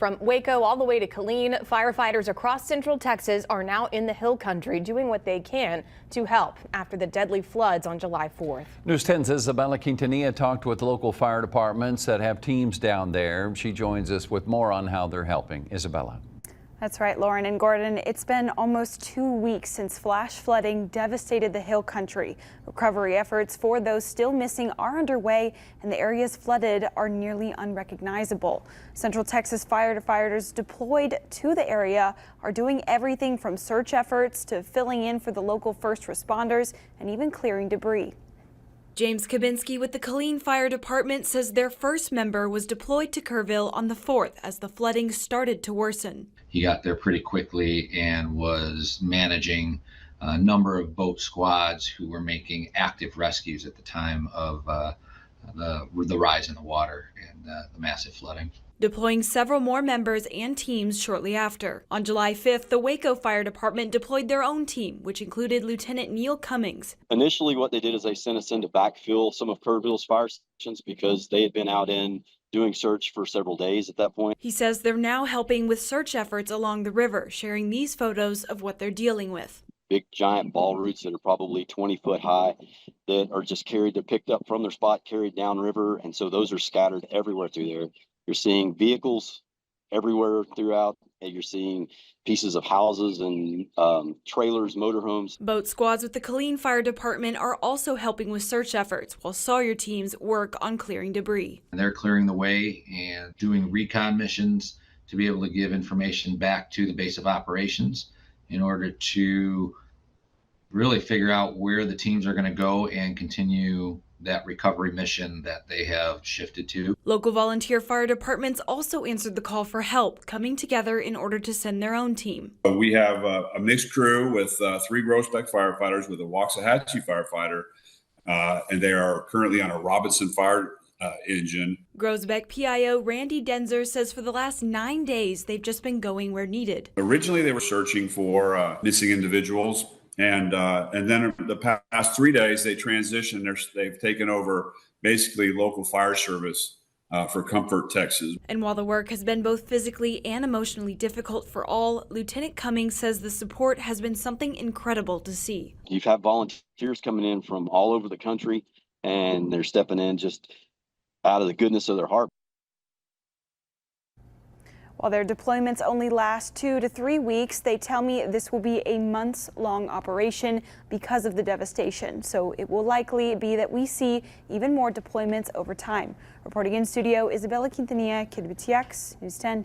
From Waco all the way to Killeen, firefighters across Central Texas are now in the hill country doing what they can to help after the deadly floods on July 4th. News 10's Isabella Quintanilla talked with local fire departments that have teams down there. She joins us with more on how they're helping. Isabella. That's right, Lauren and Gordon. It's been almost 2 weeks since flash flooding devastated the hill country. Recovery efforts for those still missing are underway, and the areas flooded are nearly unrecognizable. Central Texas firefighters deployed to the area are doing everything from search efforts to filling in for the local first responders and even clearing debris. James Kubinski with the Killeen Fire Department says their first member was deployed to Kerrville on the 4th as the flooding started to worsen. He got there pretty quickly and was managing a number of boat squads who were making active rescues at the time of the rise in the water and the massive flooding. Deploying several more members and teams shortly after. On July 5th, the Waco Fire Department deployed their own team, which included Lieutenant Neil Cummings. Initially, what they did is they sent us in to backfill some of Kerrville's fire stations because they had been out in doing search for several days at that point. He says they're now helping with search efforts along the river, sharing these photos of what they're dealing with. Big giant ball roots that are probably 20 foot high that are just carried, they're picked up from their spot, carried downriver, and so those are scattered everywhere through there. You're seeing vehicles everywhere throughout, and you're seeing pieces of houses and trailers, motorhomes. Boat squads with the Killeen Fire Department are also helping with search efforts, while Sawyer teams work on clearing debris. And they're clearing the way and doing recon missions to be able to give information back to the base of operations in order to really figure out where the teams are going to go and continue that recovery mission that they have shifted to. Local volunteer fire departments also answered the call for help, coming together in order to send their own team. We have a mixed crew with 3 Groesbeck firefighters with a Waxahachie firefighter, and they are currently on a Robinson fire engine. Groesbeck PIO Randy Denzer says for the last 9 days, they've just been going where needed. Originally, they were searching for missing individuals. And then the past 3 days, they transitioned. They've taken over basically local fire service for Comfort, Texas. And while the work has been both physically and emotionally difficult for all, Lieutenant Cummings says the support has been something incredible to see. You've had volunteers coming in from all over the country, and they're stepping in just out of the goodness of their heart. While their deployments only last 2 to 3 weeks, they tell me this will be a months-long operation because of the devastation. So it will likely be that we see even more deployments over time. Reporting in studio, Isabella Quintanilla, KWTX News 10.